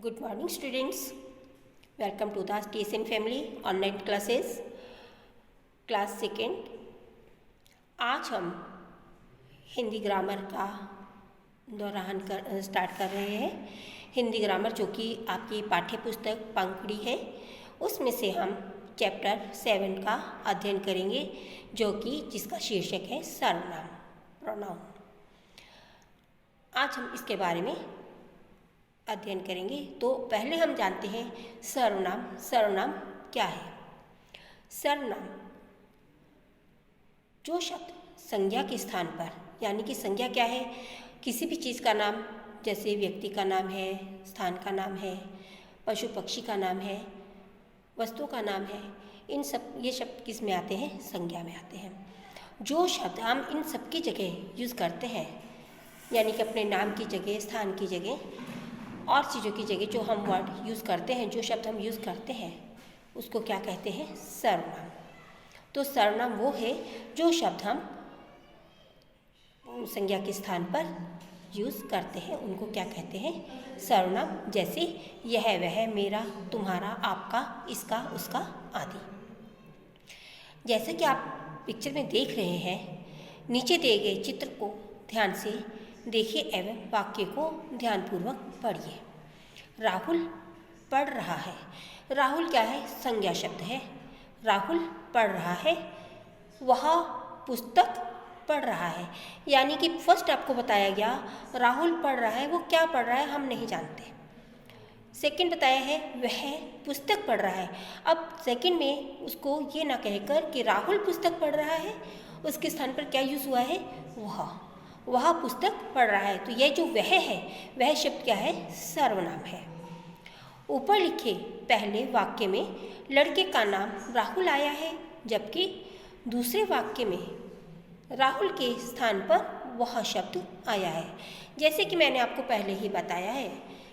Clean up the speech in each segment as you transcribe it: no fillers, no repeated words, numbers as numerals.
Good morning students. Welcome to the TSN family online classes class second. आज हम Hindi grammar का दोहरान start कर रहे हैं। हिंदी ग्रामर जो कि आपकी पाठ्य पुस्तक पंखुड़ी है, उसमें से हम चैप्टर 7 का अध्ययन करेंगे, जो कि जिसका शीर्षक है सर्वनाम, प्रोनाउन। आज हम इसके बारे में अध्ययन करेंगे। तो पहले हम जानते हैं सर्वनाम। सर्वनाम क्या है? सर्वनाम जो शब्द संज्ञा के स्थान पर, यानी कि संज्ञा क्या है? किसी भी चीज़ का नाम, जैसे व्यक्ति का नाम है, स्थान का नाम है, पशु पक्षी का नाम है, वस्तु का नाम है, इन सब ये शब्द किस में आते हैं? संज्ञा में आते हैं। जो शब्द हम इन सब की जगह यूज़ करते हैं, यानी कि अपने नाम की जगह, स्थान की जगह और चीज़ों की जगह जो हम वर्ड यूज़ करते हैं, जो शब्द हम यूज़ करते हैं, उसको क्या कहते हैं? सर्वनाम। तो सर्वनाम वो है जो शब्द हम संज्ञा के स्थान पर यूज़ करते हैं, उनको क्या कहते हैं? सर्वनाम। जैसे यह, वह, मेरा, तुम्हारा, आपका, इसका, उसका आदि। जैसे कि आप पिक्चर में देख रहे हैं, नीचे दिए गए चित्र को ध्यान से देखिए एवं वाक्य को ध्यानपूर्वक पढ़िए। राहुल पढ़ रहा है। राहुल क्या है? संज्ञा शब्द है। राहुल पढ़ रहा है। वह पुस्तक पढ़ रहा है। यानी कि फर्स्ट आपको बताया गया राहुल पढ़ रहा है, वो क्या पढ़ रहा है हम नहीं जानते। सेकंड बताया है वह पुस्तक पढ़ रहा है। अब सेकंड में उसको ये ना कहकर कि राहुल पुस्तक पढ़ रहा है, उसके स्थान पर क्या यूज़ हुआ है? वह पुस्तक पढ़ रहा है। तो यह जो वह है, वह शब्द क्या है? सर्वनाम है। ऊपर लिखे पहले वाक्य में लड़के का नाम राहुल आया है, जबकि दूसरे वाक्य में राहुल के स्थान पर वह शब्द आया है। जैसे कि मैंने आपको पहले ही बताया है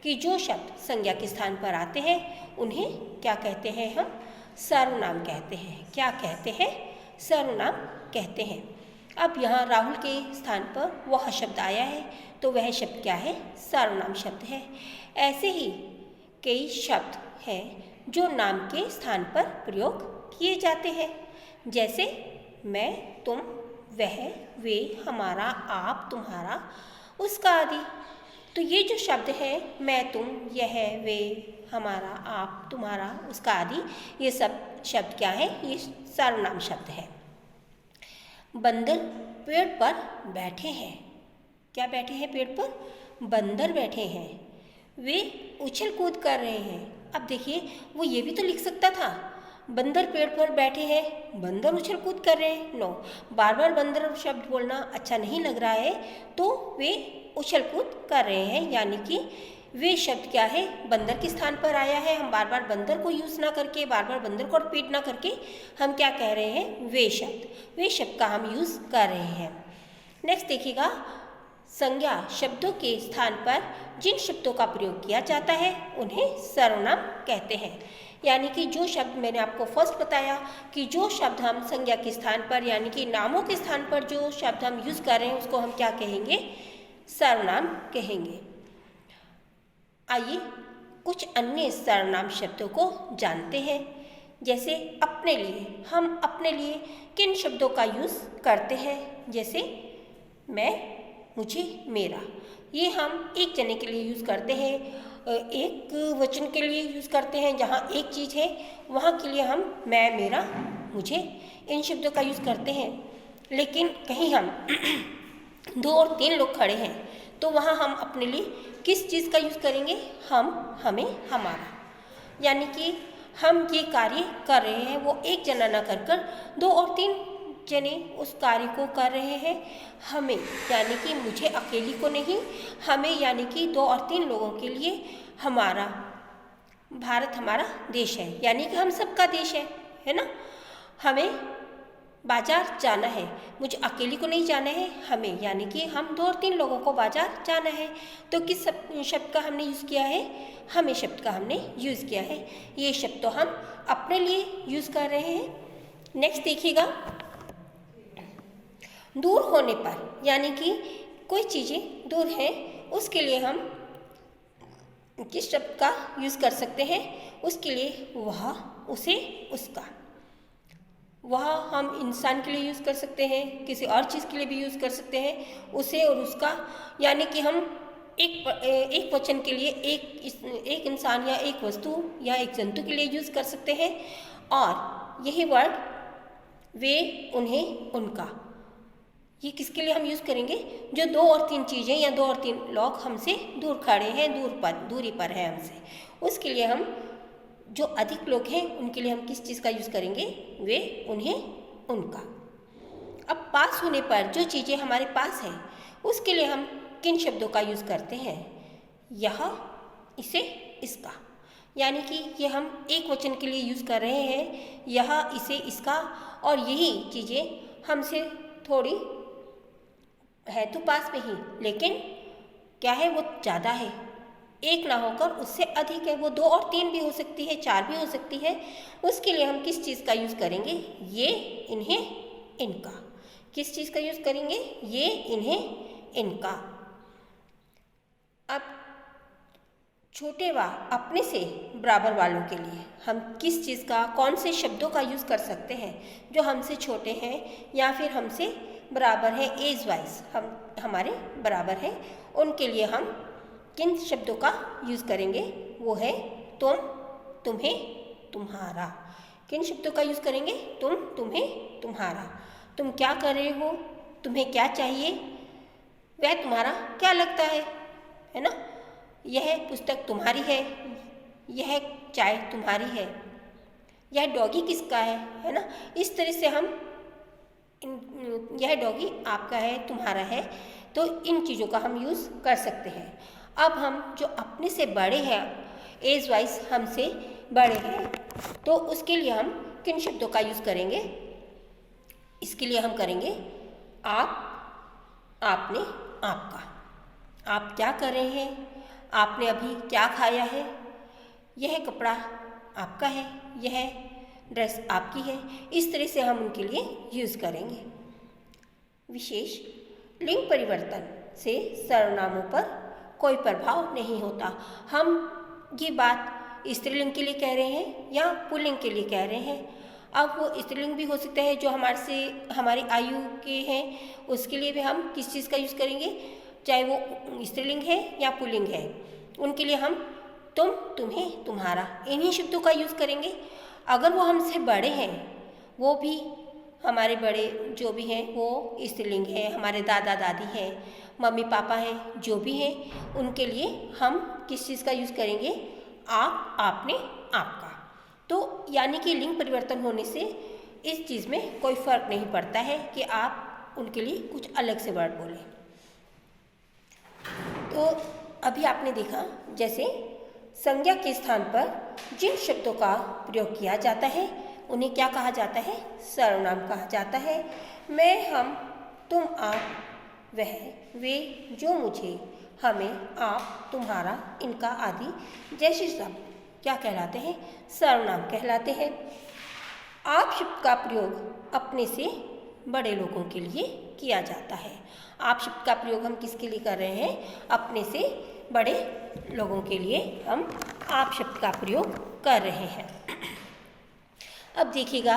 कि जो शब्द संज्ञा के स्थान पर आते हैं, उन्हें क्या कहते हैं? हम सर्वनाम कहते हैं। क्या कहते हैं? सर्वनाम कहते हैं। अब यहाँ राहुल के स्थान पर वह शब्द आया है, तो वह शब्द क्या है? सर्वनाम शब्द है। ऐसे ही कई शब्द हैं जो नाम के स्थान पर प्रयोग किए जाते हैं, जैसे मैं, तुम, वह, वे, हमारा, आप, तुम्हारा, उसका आदि। तो ये जो शब्द है मैं, तुम, यह, वे, हमारा, आप, तुम्हारा, उसका आदि, ये सब शब्द क्या है? ये सर्वनाम शब्द है। बंदर पेड़ पर बैठे हैं। क्या बैठे हैं? पेड़ पर बंदर बैठे हैं। वे उछल कूद कर रहे हैं। अब देखिए, वो ये भी तो लिख सकता था, बंदर पेड़ पर बैठे हैं, बंदर उछल कूद कर रहे हैं। नो, बार बार बंदर शब्द बोलना अच्छा नहीं लग रहा है, तो वे उछल कूद कर रहे हैं, यानी कि वे शब्द क्या है? बंदर के स्थान पर आया है। हम बार बार बंदर को यूज़ ना करके, बार बार बंदर को रिपीट ना करके, हम क्या कह रहे हैं? वे शब्द का हम यूज़ कर रहे हैं। नेक्स्ट देखिएगा, संज्ञा शब्दों के स्थान पर जिन शब्दों का प्रयोग किया जाता है, उन्हें सर्वनाम कहते हैं। यानी कि जो शब्द मैंने आपको फर्स्ट बताया कि जो शब्द हम संज्ञा के स्थान पर, यानी कि नामों के स्थान पर जो शब्द हम यूज़ कर रहे हैं, उसको हम क्या कहेंगे? सर्वनाम कहेंगे। आइए कुछ अन्य सर्वनाम शब्दों को जानते हैं। जैसे अपने लिए, हम अपने लिए किन शब्दों का यूज़ करते हैं? जैसे मैं, मुझे, मेरा। ये हम एक जने के लिए यूज़ करते हैं, एक वचन के लिए यूज़ करते हैं। जहाँ एक चीज़ है वहाँ के लिए हम मैं, मेरा, मुझे, इन शब्दों का यूज़ करते हैं। लेकिन कहीं हम 2 और 3 लोग खड़े हैं, तो वहाँ हम अपने लिए किस चीज़ का यूज़ करेंगे? हम, हमें, हमारा। यानी कि हम ये कार्य कर रहे हैं, वो एक जना ना कर 2 और 3 जने उस कार्य को कर रहे हैं। हमें यानी कि मुझे अकेली को नहीं, हमें यानी कि 2 और 3 लोगों के लिए। हमारा, भारत हमारा देश है, यानी कि हम सबका देश है ना। हमें बाजार जाना है, मुझे अकेली को नहीं जाना है, हमें यानी कि हम 2 और 3 लोगों को बाजार जाना है। तो किस शब्द का हमने यूज़ किया है? हमें शब्द का हमने यूज़ किया है। ये शब्द तो हम अपने लिए यूज़ कर रहे हैं। नेक्स्ट देखिएगा, दूर होने पर, यानी कि कोई चीज़ें दूर हैं, उसके लिए हम किस शब्द का यूज़ कर सकते हैं? उसके लिए वह, उसे, उसका। वह हम इंसान के लिए यूज़ कर सकते हैं, किसी और चीज़ के लिए भी यूज़ कर सकते हैं। उसे और उसका यानी कि हम एक वचन के लिए एक इंसान या एक वस्तु या एक जंतु के लिए यूज़ कर सकते हैं। और यही वर्ड वे, उन्हें, उनका, ये किसके लिए हम यूज़ करेंगे? जो 2 और 3 चीज़ें या 2 और 3 लोग हमसे दूर खड़े हैं, दूरी पर है हमसे, उसके लिए हम, जो अधिक लोग हैं उनके लिए हम किस चीज़ का यूज़ करेंगे? वे, उन्हें, उनका। अब पास होने पर जो चीज़ें हमारे पास हैं उसके लिए हम किन शब्दों का यूज़ करते हैं? यह, इसे, इसका। यानी कि ये हम एक वचन के लिए यूज़ कर रहे हैं, यह, इसे, इसका। और यही चीज़ें हमसे थोड़ी है तो पास में ही, लेकिन क्या है, वो ज़्यादा है, एक ना होकर उससे अधिक है, वो 2 और 3 भी हो सकती है, 4 भी हो सकती है। उसके लिए हम किस चीज़ का यूज़ करेंगे? ये, इन्हें, इनका। किस चीज़ का यूज़ करेंगे? ये, इन्हें, इनका। अब छोटे व अपने से बराबर वालों के लिए हम किस चीज़ का, कौन से शब्दों का यूज़ कर सकते हैं? जो हमसे छोटे हैं या फिर हमसे बराबर है, एज वाइज हमारे बराबर हैं, उनके लिए हम किन शब्दों का यूज़ करेंगे? वो है तुम, तुम्हें, तुम्हारा। किन शब्दों का यूज़ करेंगे? तुम, तुम्हें, तुम्हारा। तुम क्या कर रहे हो? तुम्हें क्या चाहिए? वह तुम्हारा क्या लगता है ना? यह पुस्तक तुम्हारी है, यह चाय तुम्हारी है, यह डॉगी किसका है ना? इस तरह से हम यह डॉगी आपका है, तुम्हारा है, तो इन चीज़ों का हम यूज़ कर सकते हैं। अब हम जो अपने से बड़े हैं, एज वाइज हमसे बड़े हैं, तो उसके लिए हम किन शब्दों का यूज़ करेंगे? इसके लिए हम करेंगे आप, आपने, आपका। आप क्या कर रहे हैं? आपने अभी क्या खाया है? यह कपड़ा आपका है, यह ड्रेस आपकी है। इस तरह से हम उनके लिए यूज़ करेंगे। विशेष लिंग परिवर्तन से सर्वनामों पर कोई प्रभाव नहीं होता। हम ये बात स्त्रीलिंग के लिए कह रहे हैं या पुल्लिंग के लिए कह रहे हैं। अब वो स्त्रीलिंग भी हो सकता है जो हमारी आयु के हैं, उसके लिए भी हम किस चीज़ का यूज़ करेंगे? चाहे वो स्त्रीलिंग है या पुल्लिंग है, उनके लिए हम तुम, तुम्हें, तुम्हारा, इन्हीं शब्दों का यूज़ करेंगे। अगर वो हमसे बड़े हैं, वो भी हमारे बड़े जो भी हैं वो स्त्रीलिंग है, हमारे दादा दादी हैं, मम्मी पापा हैं, जो भी हैं, उनके लिए हम किस चीज़ का यूज़ करेंगे? आप, आपने, आपका। तो यानी कि लिंग परिवर्तन होने से इस चीज़ में कोई फ़र्क नहीं पड़ता है कि आप उनके लिए कुछ अलग से वर्ड बोलें। तो अभी आपने देखा जैसे संज्ञा के स्थान पर जिन शब्दों का प्रयोग किया जाता है उन्हें क्या कहा जाता है? सर्वनाम कहा जाता है। मैं, हम, तुम, आप, वह, वे, जो, मुझे, हमें, आप, तुम्हारा, इनका आदि जैसे शब्द क्या कहलाते हैं? सर्वनाम कहलाते हैं। आप शब्द का प्रयोग अपने से बड़े लोगों के लिए किया जाता है। आप शब्द का प्रयोग हम किसके लिए कर रहे हैं? अपने से बड़े लोगों के लिए हम आप शब्द का प्रयोग कर रहे हैं। अब देखिएगा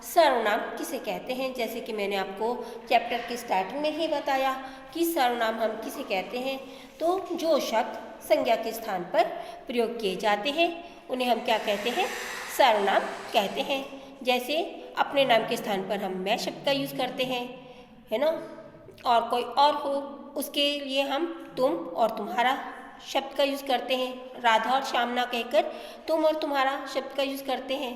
सर्वनाम किसे कहते हैं। जैसे कि मैंने आपको चैप्टर की स्टार्टिंग में ही बताया कि सर्वनाम हम किसे कहते हैं। तो जो शब्द संज्ञा के स्थान पर प्रयोग किए जाते हैं उन्हें हम क्या कहते हैं? सर्वनाम कहते हैं। जैसे अपने नाम के स्थान पर हम मैं शब्द का यूज़ करते हैं, है ना, और कोई और हो उसके लिए हम तुम और तुम्हारा शब्द का यूज़ करते हैं। राधा और श्याम ना कहकर तुम और तुम्हारा शब्द का यूज़ करते हैं।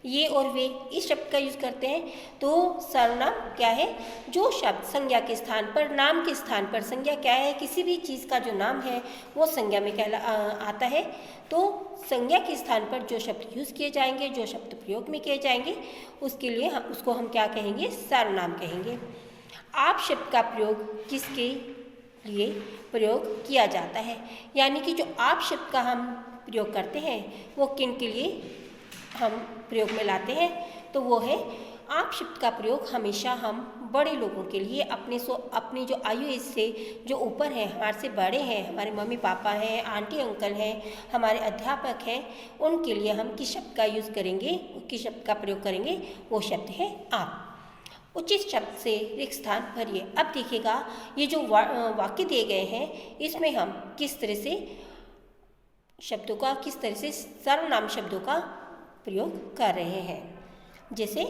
ये और वे इस शब्द का यूज़ करते हैं। तो सर्वनाम क्या है? जो शब्द संज्ञा के स्थान पर, नाम के स्थान पर, संज्ञा क्या है? किसी भी चीज़ का जो नाम है वो संज्ञा में आता है। तो संज्ञा के स्थान पर जो शब्द यूज़ किए जाएंगे, जो शब्द प्रयोग में किए जाएंगे, उसके लिए उसको हम क्या कहेंगे? सर्वनाम कहेंगे। आप शब्द का प्रयोग किसके लिए प्रयोग किया जाता है? यानी कि जो आप शब्द का हम प्रयोग करते हैं वो किन के लिए हम प्रयोग में लाते हैं? तो वो है आप शब्द का प्रयोग हमेशा हम बड़े लोगों के लिए अपनी जो आयु से जो ऊपर हैं, हमारे से बड़े हैं, हमारे मम्मी पापा हैं, आंटी अंकल हैं, हमारे अध्यापक हैं, उनके लिए हम किस शब्द का यूज़ करेंगे, किस शब्द का प्रयोग करेंगे, वो शब्द है आप। उचित शब्द से रिक्त स्थान भरिए। अब देखिएगा ये जो वाक्य दिए गए हैं इसमें हम किस तरह से शब्दों का, किस तरह से सर्वनाम शब्दों का प्रयोग कर रहे हैं। जैसे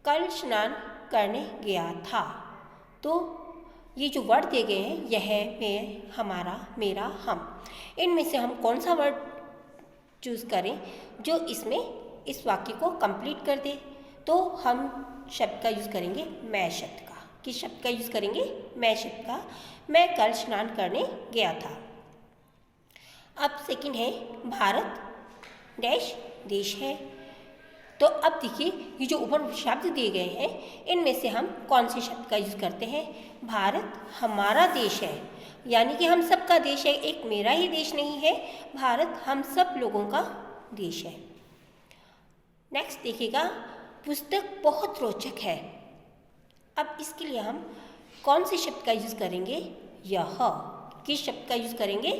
कल स्नान करने गया था, तो ये जो वर्ड दिए गए हैं यह, मैं, हमारा, मेरा, हम, इनमें से हम कौन सा वर्ड चूज़ करें जो इसमें इस वाक्य को कंप्लीट कर दे। तो हम शब्द का यूज़ करेंगे मैं शब्द का। किस शब्द का यूज़ करेंगे? मैं शब्द का। मैं कल स्नान करने गया था। अब सेकंड है भारत डैश देश है। तो अब देखिए ये जो ऊपर शब्द दिए गए हैं इनमें से हम कौन से शब्द का यूज़ करते हैं? भारत हमारा देश है, यानी कि हम सबका देश है, एक मेरा ही देश नहीं है, भारत हम सब लोगों का देश है। नेक्स्ट देखिएगा, पुस्तक बहुत रोचक है। अब इसके लिए हम कौन से शब्द का यूज़ करेंगे? यह। किस शब्द का यूज़ करेंगे?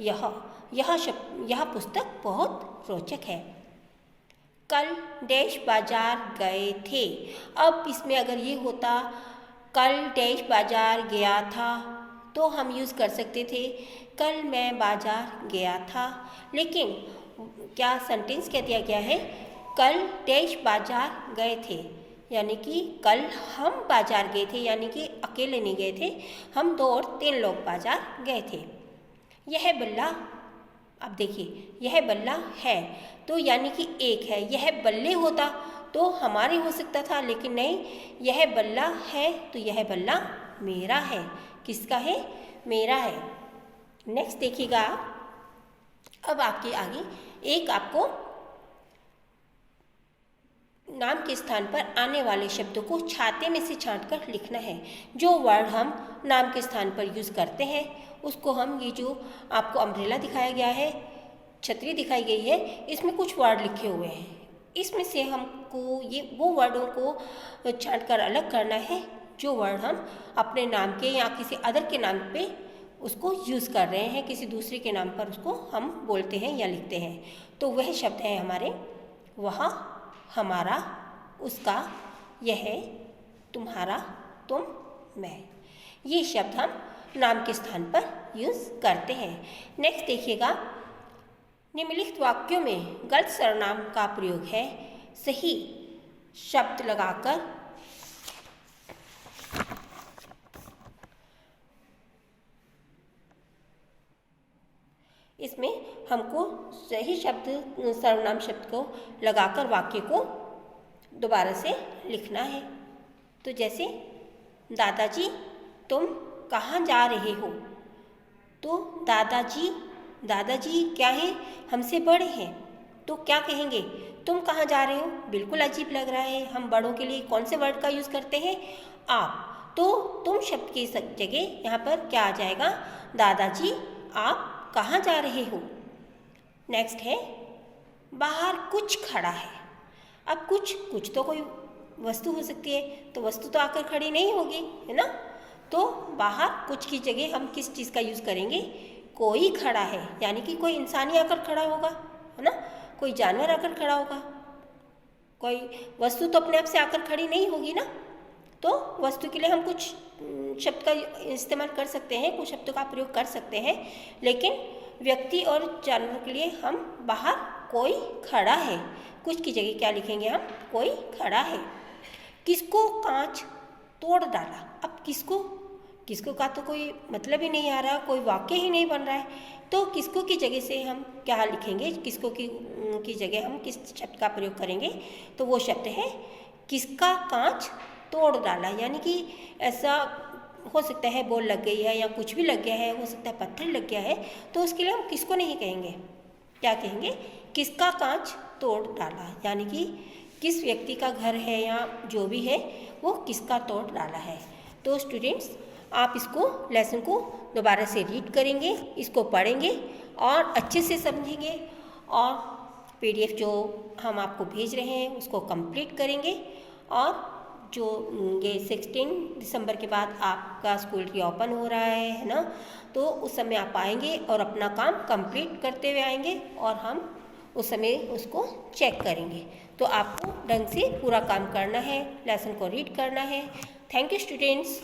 यह पुस्तक बहुत रोचक है। कल डैश बाजार गए थे। अब इसमें अगर ये होता कल डैश बाजार गया था तो हम यूज़ कर सकते थे कल मैं बाजार गया था, लेकिन क्या सेंटेंस क्या दिया गया है? कल डैश बाजार गए थे, यानी कि कल हम बाजार गए थे, यानी कि अकेले नहीं गए थे, हम 2 और 3 लोग बाजार गए थे। यह बल्ला, अब देखिए यह बल्ला है, तो यानी कि एक है। यह बल्ले होता तो हमारे हो सकता था, लेकिन नहीं, यह बल्ला है तो यह बल्ला मेरा है। किसका है? मेरा है। नेक्स्ट देखिएगा, अब आपके आगे एक आपको नाम के स्थान पर आने वाले शब्दों को छाते में से छांटकर लिखना है। जो वर्ड हम नाम के स्थान पर यूज़ करते हैं उसको हम, ये जो आपको अम्ब्रेला दिखाया गया है, छतरी दिखाई गई है, इसमें कुछ वर्ड लिखे हुए हैं। इसमें से हमको ये वो वर्डों को छांटकर अलग करना है जो वर्ड हम अपने नाम के या किसी अदर के नाम पे उसको यूज़ कर रहे हैं, किसी दूसरे के नाम पर उसको हम बोलते हैं या लिखते हैं। तो वह शब्द है हमारे वह, हमारा, उसका, यह, तुम्हारा, तुम, मैं। ये शब्द हम नाम के स्थान पर यूज़ करते हैं। नेक्स्ट देखिएगा, निम्नलिखित वाक्यों में गलत सर्वनाम का प्रयोग है। सही शब्द लगाकर इसमें हमको सही शब्द, सर्वनाम शब्द को लगाकर वाक्य को दोबारा से लिखना है। तो जैसे दादाजी तुम कहाँ जा रहे हो? तो दादाजी क्या है? हमसे बड़े हैं, तो क्या कहेंगे? तुम कहाँ जा रहे हो? बिल्कुल अजीब लग रहा है। हम बड़ों के लिए कौन से वर्ड का यूज़ करते हैं? आप। तो तुम शब्द की जगह यहाँ पर क्या आ जाएगा? दादाजी आप कहाँ जा रहे हो? नेक्स्ट है, बाहर कुछ खड़ा है। अब कुछ तो कोई वस्तु हो सकती है, तो वस्तु तो आकर खड़ी नहीं होगी, है ना? तो बाहर कुछ की जगह हम किस चीज़ का यूज़ करेंगे? कोई खड़ा है, यानी कि कोई इंसान ही आकर खड़ा होगा, है ना? कोई जानवर आकर खड़ा होगा, कोई वस्तु तो अपने आप से आकर खड़ी नहीं होगी ना। तो वस्तु के लिए हम कुछ शब्द का इस्तेमाल कर सकते हैं, कुछ शब्दों का प्रयोग कर सकते हैं, लेकिन व्यक्ति और जानवर के लिए हम बाहर कोई खड़ा है, कुछ की जगह क्या लिखेंगे हम? कोई खड़ा है। किसको कांच तोड़ डाला? अब किसको का तो कोई मतलब ही नहीं आ रहा, कोई वाक्य ही नहीं बन रहा है, तो किसको की जगह से हम क्या लिखेंगे? किसको की जगह हम किस शब्द का प्रयोग करेंगे? तो वो शब्द है किसका कांच तोड़ डाला, यानी कि ऐसा हो सकता है बॉल लग गई है या कुछ भी लग गया है, हो सकता है पत्थर लग गया है, तो उसके लिए हम किसको नहीं कहेंगे, क्या कहेंगे? किसका कांच तोड़ डाला, यानी कि किस व्यक्ति का घर है या जो भी है वो किसका तोड़ डाला है। तो स्टूडेंट्स, आप इसको लेसन को दोबारा से रीड करेंगे, इसको पढ़ेंगे और अच्छे से समझेंगे और PDF जो हम आपको भेज रहे हैं उसको कंप्लीट करेंगे। और जो ये 16 दिसंबर के बाद आपका स्कूल रीओपन हो रहा है ना, तो उस समय आप आएंगे और अपना काम कंप्लीट करते हुए आएंगे और हम उस समय उसको चेक करेंगे। तो आपको ढंग से पूरा काम करना है, लेसन को रीड करना है। Thank you students.